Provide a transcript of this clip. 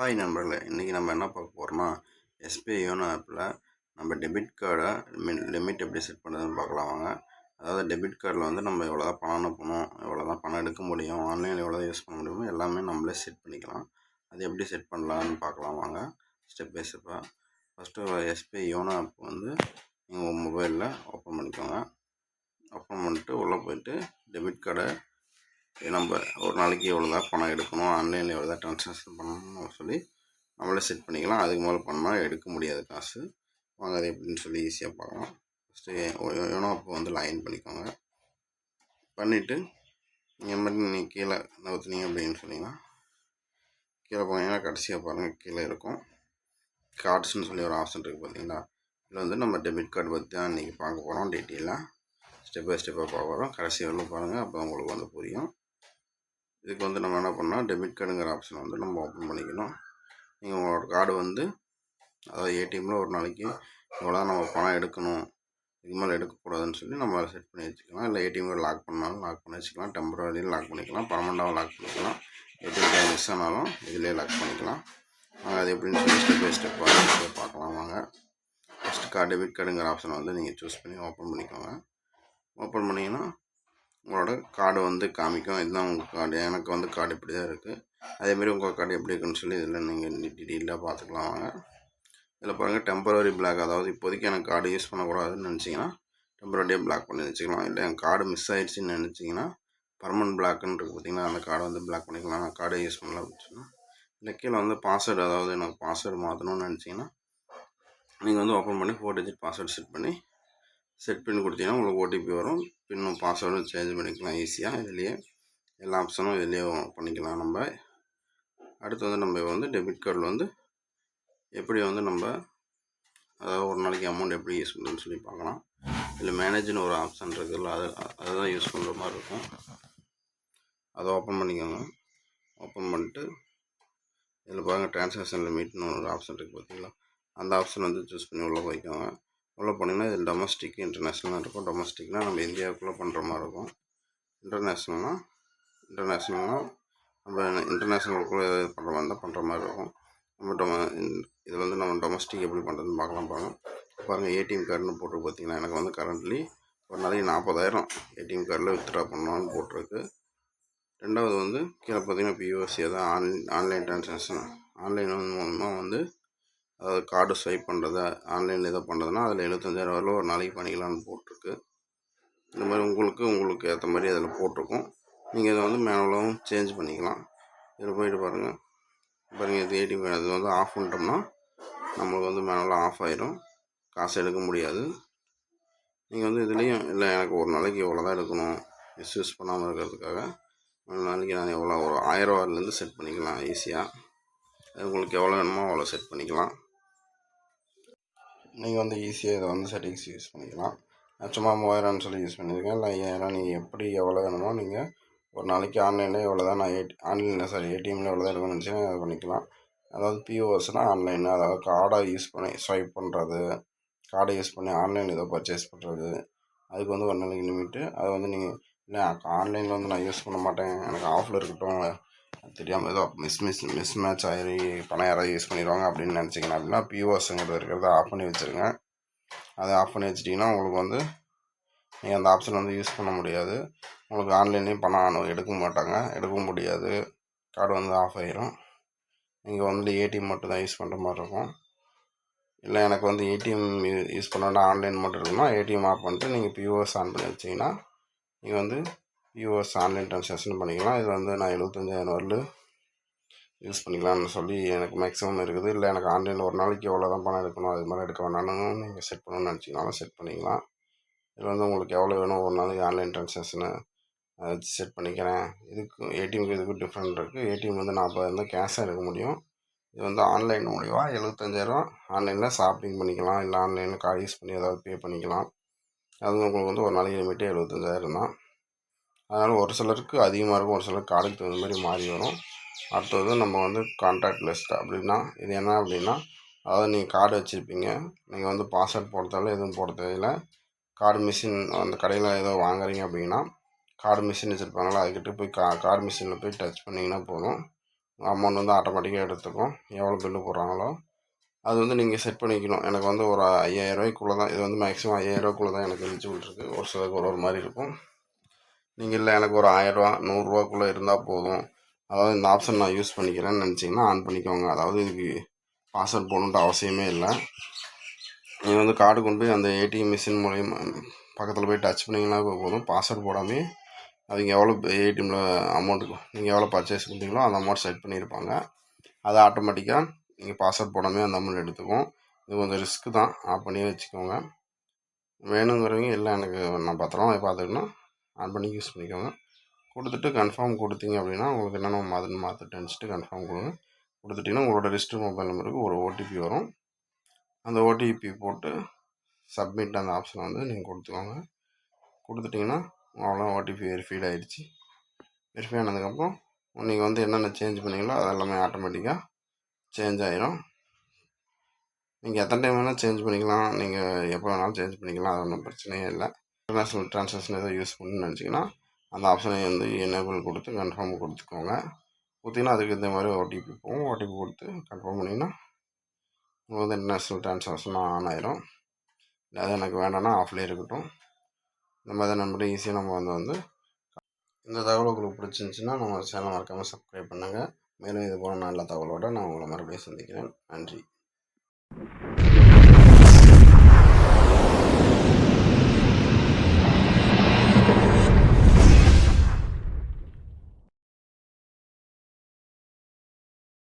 Hi நண்பர்களே, இன்றைக்கி நம்ம என்ன பார்க்க போகிறோம்னா, எஸ்பிஐ யோனோ ஆப்பில் நம்ம டெபிட் கார்டை லிமிட் எப்படி செட் பண்ணுறதுன்னு பார்க்கலாம் வாங்க. அதாவது டெபிட் கார்டில் வந்து நம்ம எவ்வளோ தான் பணம் அனுப்பணும், எவ்வளோ தான் பணம் எடுக்க முடியும், ஆன்லைனில் எவ்வளோ யூஸ் பண்ண முடியுமோ எல்லாமே நம்மளே செட் பண்ணிக்கலாம். அது எப்படி செட் பண்ணலான்னு பார்க்கலாம் வாங்க, ஸ்டெப் பை ஸ்டெப்பாக. ஃபஸ்ட்டு எஸ்பிஐ யோனோ ஆப் வந்து நீங்கள் உங்கள் மொபைலில் ஓப்பன் பண்ணிக்கோங்க. ஓப்பன் பண்ணிட்டு உள்ளே போய்ட்டு டெபிட் கார்டை நம்ம ஒரு நாளைக்கு எவ்வளோ தான் பணம் எடுக்கணும், ஆன்லைனில் எவ்வளோ தான் ட்ரான்சாக்ஷன் பண்ணணும்னு சொல்லி நம்மளே செட் பண்ணிக்கலாம். அதுக்கு மேலே பண்ணால் எடுக்க முடியாது காசு. வாங்க அது எப்படின்னு சொல்லி ஈஸியாக பார்க்கலாம். ஃபஸ்ட்டு யோனோ ஆப் வந்து லாகின் பண்ணிக்கோங்க. பண்ணிவிட்டு நீங்கள் மாதிரி நீங்கள் கீழே நவுத்துனீங்க அப்படின்னு சொன்னீங்கன்னா கீழே போனீங்கன்னா கடைசியாக பாருங்கள் கீழே இருக்கும் கார்ட்ஸ்ன்னு சொல்லி ஒரு ஆப்ஷன் இருக்குது பார்த்தீங்களா. இதில் வந்து நம்ம டெபிட் கார்டு பற்றி தான் இன்றைக்கி பார்க்க போகிறோம். டீட்டெயிலாக ஸ்டெப் பை ஸ்டெப்பாக பார்க்க போகிறோம். கடைசி வரலும் பாருங்கள், அப்போ உங்களுக்கு வந்து புரியும். இதுக்கு வந்து நம்ம என்ன பண்ணால் டெபிட் கார்டுங்கிற ஆப்ஷனை வந்து நம்ம ஓப்பன் பண்ணிக்கணும். நீங்கள் உங்களோட கார்டு வந்து அதாவது ஏடிஎம்மில் ஒரு நாளைக்கு இவ்வளோ நம்ம பணம் எடுக்கணும், இது மேலே எடுக்கக்கூடாதுன்னு சொல்லி நம்ம செட் பண்ணி வச்சுக்கலாம். இல்லை ஏடிஎம் லாக் பண்ணாலும் லாக் பண்ணி வச்சுக்கலாம், டெம்பரரியில் லாக் பண்ணிக்கலாம், பர்மனெண்ட்டாகவும் லாக் பண்ணிக்கலாம். ஏடிஎம் கார்டு மிஸ் ஆனாலும் இதிலே லாக் பண்ணிக்கலாம். அது எப்படின்னு சொல்லி ஸ்டெப் பை ஸ்டெப்பாக பார்க்கலாம் வாங்க. ஃபஸ்ட்டு டெபிட் கார்டுங்கிற ஆப்ஷனை வந்து நீங்கள் சூஸ் பண்ணி ஓப்பன் பண்ணிக்கோங்க. ஓப்பன் பண்ணிங்கன்னா உங்களோட கார்டு வந்து காமிக்கும். இதுதான் உங்கள் கார்டு. எனக்கு வந்து கார்டு இப்படி தான் இருக்குது. அதேமாரி உங்கள் கார்டு எப்படி இருக்குன்னு சொல்லி இதில் நீங்கள் டீட்டெயிலாக பார்த்துக்கலாம் வாங்க. இதில் பாருங்கள் டெம்பரரி பிளாக், அதாவது இப்போதைக்கு எனக்கு கார்டு யூஸ் பண்ணக்கூடாதுன்னு நினச்சிங்கன்னா டெம்பரரியாக பிளாக் பண்ணி வச்சுக்கலாம். இல்லை என் கார்டு மிஸ் ஆகிடுச்சின்னு நினச்சிங்கன்னா பர்மனன்ட் பிளாக்குன்னு இருக்குது பார்த்தீங்கன்னா, அந்த கார்டை வந்து பிளாக் பண்ணிக்கலாம். நான் கார்டை யூஸ் பண்ணலாம் அப்படின்னு. இல்லை கீழே வந்து பாஸ்வேர்டு, அதாவது எனக்கு பாஸ்வேர்டு மாற்றணும்னு நினச்சிங்கன்னா நீங்கள் வந்து ஓப்பன் பண்ணி 4 டிஜிட் பாஸ்வேர்டு செட் பண்ணி கொடுத்தீங்கன்னா உங்களுக்கு ஓடிபி வரும். பின்னும் பாஸ்வேர்டும் சேஞ்ச் பண்ணிக்கலாம் ஈஸியாக. இதுலேயே எல்லா ஆப்ஷனும் இதுலேயே பண்ணிக்கலாம் நம்ம. அடுத்து வந்து நம்ம வந்து டெபிட் கார்டில் வந்து எப்படி வந்து நம்ம அதாவது ஒரு நாளைக்கு அமௌண்ட் எப்படி யூஸ் பண்ணுறதுன்னு சொல்லி பார்க்கலாம். இதில் மேனேஜ்னு ஒரு ஆப்ஷன் இருக்குதுல்ல, அதுதான் யூஸ் பண்ணுற மாதிரி இருக்கும். அதை ஓப்பன் பண்ணிக்கோங்க. ஓப்பன் பண்ணிட்டு இதில் பாருங்கள் ட்ரான்சாக்ஷன் லிமிட்னு ஒரு ஆப்ஷன் இருக்குது பார்த்தீங்களா, அந்த ஆப்ஷன் வந்து சூஸ் பண்ணி உள்ளே போய்க்கோங்க. உள்ளே போனீங்கன்னா இதில் டொமஸ்டிக் இன்டர்நேஷ்னலாக இருக்கும். டொமஸ்டிக்னால் நம்ம இந்தியாவுக்குள்ளே பண்ணுற மாதிரி இருக்கும். இன்டர்நேஷ்னல்னால் நம்ம இன்டர்நேஷ்னலுக்குள்ளே பண்ணுற மாதிரி இருந்தால் பண்ணுற மாதிரி இருக்கும். நம்ம இதில் வந்து நம்ம டொமஸ்டிக் எப்படி பண்ணுறதுன்னு பார்க்கலாம் பாருங்கள். ஏடிஎம் கார்டுன்னு போட்டு பார்த்தீங்கன்னா எனக்கு வந்து கரண்ட்லி ஒரு நாளைக்கு 40,000 ஏடிஎம் கார்டில் வித்ட்ரா பண்ணலான்னு போட்டிருக்கு. ரெண்டாவது வந்து கீழே பார்த்தீங்கன்னா பிஓசி, அதான் ஆன்லைன் ட்ரான்சாக்ஷன். ஆன்லைன் மூலமாக வந்து அதாவது கார்டு ஸ்வைப் பண்ணுறதா ஆன்லைனில் எதோ பண்ணுறதுனா அதில் 75,000 வரலும் ஒரு நாளைக்கு பண்ணிக்கலான்னு போட்டிருக்கு. இந்த மாதிரி உங்களுக்கு ஏற்ற மாதிரி அதில் போட்டிருக்கும். நீங்கள் இதை வந்து மேனுவலாகவும் சேஞ்ச் பண்ணிக்கலாம். இதில் போய்ட்டு பாருங்கள் இது ஏடிஎம் கார்டு அது வந்து ஆஃப் பண்ணிட்டோம்னா நம்மளுக்கு வந்து மேனுவலாக ஆஃப் ஆகிடும், காசு எடுக்க முடியாது. நீங்கள் வந்து இதுலேயும் இல்லை எனக்கு ஒரு நாளைக்கு எவ்வளோ தான் எடுக்கணும் மிஸ்யூஸ் பண்ணாமல் இருக்கிறதுக்காக ஒரு நாளைக்கு நான் எவ்வளோ ஒரு 1000 ரூபாயிலேருந்து செட் பண்ணிக்கலாம் ஈஸியாக. அது உங்களுக்கு எவ்வளோ வேணுமோ அவ்வளோ செட் பண்ணிக்கலாம். நீங்கள் வந்து ஈஸியாக இதை வந்து செட்டிங்ஸ் யூஸ் பண்ணிக்கலாம். நான் சும்மா 3000 சொல்லி யூஸ் பண்ணியிருக்கேன். இல்லை 5000, நீங்கள் எப்படி எவ்வளோ வேணுமோ நீங்கள் ஒரு நாளைக்கு ஆன்லைனில் எவ்வளோ தான் நான் ஏடிஎம்மில் எவ்வளோ தான் எடுக்கணும்னு நினச்சிங்கன்னா அதை பண்ணிக்கலாம். அதாவது பிஓஎஸ்னால் ஆன்லைன், அதாவது கார்டை யூஸ் பண்ணி ஸ்வைப் பண்ணுறது, கார்டை யூஸ் பண்ணி ஆன்லைன் ஏதோ பர்ச்சேஸ் பண்ணுறது, அதுக்கு வந்து ஒரு நாளைக்கு லிமிட்டு. அதை வந்து நீங்கள் இல்லை ஆன்லைனில் வந்து நான் யூஸ் பண்ண மாட்டேன், எனக்கு ஆஃபில் இருக்கட்டும், தெரியாமல் ஏதோ மிஸ் மேட்ச் ஆகி பணம் யாராவது யூஸ் பண்ணிடுவாங்க அப்படின்னு நினச்சிங்கன்னா அப்படின்னா பிஓஎஸ்ங்கிறது இருக்கிறத ஆஃப் பண்ணி வச்சுருங்க. அதை ஆஃப் பண்ணி வச்சிட்டிங்கன்னா உங்களுக்கு வந்து நீங்கள் அந்த ஆப்ஷன் வந்து யூஸ் பண்ண முடியாது. உங்களுக்கு ஆன்லைன்லேயும் பணம் எடுக்க முடியாது, கார்டு வந்து ஆஃப் ஆகிரும். நீங்கள் வந்து ஏடிஎம் மட்டும் தான் யூஸ் பண்ணுற மாதிரி இருக்கும். இல்லை எனக்கு வந்து ஏடிஎம் யூஸ் பண்ணோன்னா ஆன்லைன் மட்டும் இருக்குன்னா ஏடிஎம் ஆஃப் பண்ணிட்டு நீங்கள் பிஓஎஸ் ஆன் பண்ணி வச்சிங்கன்னா நீங்கள் வந்து பிஓஎஸ் ஆன்லைன் ட்ரான்சாக்ஷன் பண்ணிக்கலாம். இது வந்து நான் 75,000 வரலும் யூஸ் பண்ணிக்கலாம்னு சொல்லி எனக்கு மேக்ஸிமம் இருக்குது. இல்லை எனக்கு ஆன்லைனில் ஒரு நாளைக்கு எவ்வளோ தான் பணம் எடுக்கணும், அது மாதிரி எடுக்க வேணாலும் நீங்கள் செட் பண்ணணும்னு நினச்சிங்கனாலும் செட் பண்ணிக்கலாம். இதில் வந்து உங்களுக்கு எவ்வளோ வேணும் ஒரு நாளைக்கு ஆன்லைன் ட்ரான்சாக்ஷனை வச்சு செட் பண்ணிக்கிறேன். இதுக்கும் ஏடிஎம்க்கு இதுக்கும் டிஃப்ரெண்ட் இருக்குது. ஏடிஎம் வந்து 40,000 தான் கேஷாக எடுக்க முடியும். இது வந்து ஆன்லைன் மூலிமா 75,000 ஆன்லைனில் ஷாப்பிங் பண்ணிக்கலாம். இல்லை ஆன்லைனில் கார்டு யூஸ் பண்ணி ஏதாவது பே பண்ணிக்கலாம். அது உங்களுக்கு வந்து ஒரு நாளைக்கு லிமிட்டே 75,000 தான். அதனால் ஒரு சிலருக்கு அதிகமாக இருக்கும், ஒரு சிலருக்கு கார்டுக்கு தகுந்த மாதிரி மாறி வரும். அடுத்தது நம்ம வந்து கான்டாக்ட் லிஸ்ட் அப்படின்னா இது என்ன அப்படின்னா, அதாவது நீங்கள் கார்டு வச்சுருப்பீங்க, நீங்கள் வந்து பாஸ்வேர்ட் போடுறதால எதுவும் போட தேவையில்லை. கார்டு மிஷின் அந்த கடையில் ஏதோ வாங்குறீங்க அப்படின்னா கார்டு மிஷின் வச்சுருப்பாங்களா, அதுக்கிட்ட போய் கார்டு மிஷினில் போய் டச் பண்ணிங்கன்னா போதும், அமௌண்ட் வந்து ஆட்டோமேட்டிக்காக எடுத்துக்கும். எவ்வளோ பில்லு போடுறாங்களோ அது வந்து நீங்கள் செட் பண்ணிக்கணும். எனக்கு வந்து ஒரு 5000 தான், இது வந்து மேக்ஸிமம் 5000 தான் எனக்கு எலிஜிபிள் இருக்குது. ஒரு சிலருக்கு ஒரு மாதிரி இருக்கும். நீங்கள் இல்லை எனக்கு ஒரு 1000 100 இருந்தால் போதும், அதாவது இந்த ஆப்ஷன் நான் யூஸ் பண்ணிக்கிறேன்னு நினச்சிங்கன்னா ஆன் பண்ணிக்கோங்க. அதாவது இதுக்கு பாஸ்வேர்ட் போடணுன்ட்டு அவசியமே இல்லை. நீங்கள் வந்து கார்டு கொண்டு போய் அந்த ஏடிஎம் மிஷின் மூலியமா பக்கத்தில் போய் டச் பண்ணிங்கன்னா போதும். பாஸ்வேர்ட் போடாமல் அவங்க எவ்வளோ ஏடிஎம்மில் அமௌண்ட்டுக்கு நீங்கள் எவ்வளோ பர்ச்சேஸ் பண்ணுறீங்களோ அந்த அமௌண்ட் செட் பண்ணியிருப்பாங்க. அது ஆட்டோமேட்டிக்காக நீங்கள் பாஸ்வேர்ட் போடாமல் அந்த அமௌண்ட் எடுத்துக்கும். இது கொஞ்சம் ரிஸ்க்கு தான், ஆஃப் பண்ணி வச்சுக்கோங்க. வேணுங்கிறவங்க இல்லை எனக்கு நான் பத்திரமா பார்த்துக்கணும் ஆன் பண்ணி யூஸ் பண்ணிக்கோங்க. கொடுத்துட்டு கன்ஃபார்ம் கொடுத்தீங்க அப்படின்னா உங்களுக்கு என்னென்ன மாற்றிட்டு அனுப்பிச்சிட்டு கன்ஃபார்ம் கொடுத்துட்டிங்கன்னா உங்களோட ரிஜிஸ்டர் மொபைல் நம்பருக்கு ஒரு ஓடிபி வரும். அந்த ஓடிபி போட்டு சப்மிட் அந்த ஆப்ஷனை வந்து நீங்கள் கொடுத்துக்கோங்க. கொடுத்துட்டிங்கன்னா அவ்வளோ ஓடிபி வெரிஃபைட் ஆகிடுச்சு. வெரிஃபை ஆனதுக்கப்புறம் நீங்கள் வந்து என்னென்ன சேஞ்ச் பண்ணீங்களோ அதெல்லாமே ஆட்டோமேட்டிக்காக சேஞ்ச் ஆகிரும். நீங்கள் எத்தனை டைம் வேணால் சேஞ்ச் பண்ணிக்கலாம், நீங்கள் எப்போ வேணாலும் சேஞ்ச் பண்ணிக்கலாம், அது ஒன்றும் பிரச்சனையே இல்லை. இன்டர்நேஷ்னல் ட்ரான்சாக்ஷன் எதாவது யூஸ் பண்ணணும்னு நினச்சிங்கன்னா அந்த ஆப்ஷனை வந்து எனேபிள் கொடுத்து கன்ஃபார்ம் கொடுத்துக்கோங்க. கொடுத்தீங்கன்னா அதுக்கு இந்த மாதிரி ஓடிபி போகும். ஓடிபி கொடுத்து கன்ஃபார்ம் பண்ணிங்கன்னா உங்களுக்கு வந்து இன்டர்நேஷ்னல் ட்ரான்சாக்ஷன் ஆன் ஆயிரும். அது எனக்கு வேண்டாம்னா ஆஃப்லேயே இருக்கட்டும். இந்த மாதிரி தான் நம்ம ஈஸியாக நம்ம வந்து இந்த தகவல் உங்களுக்கு பிடிச்சிருந்துச்சின்னா நம்ம சேனல் மறக்காமல் சப்ஸ்கிரைப் பண்ணுங்கள். மேலும் இது போல் நல்ல தகவலோடு நான் உங்களை மறுபடியும் சந்திக்கிறேன். நன்றி.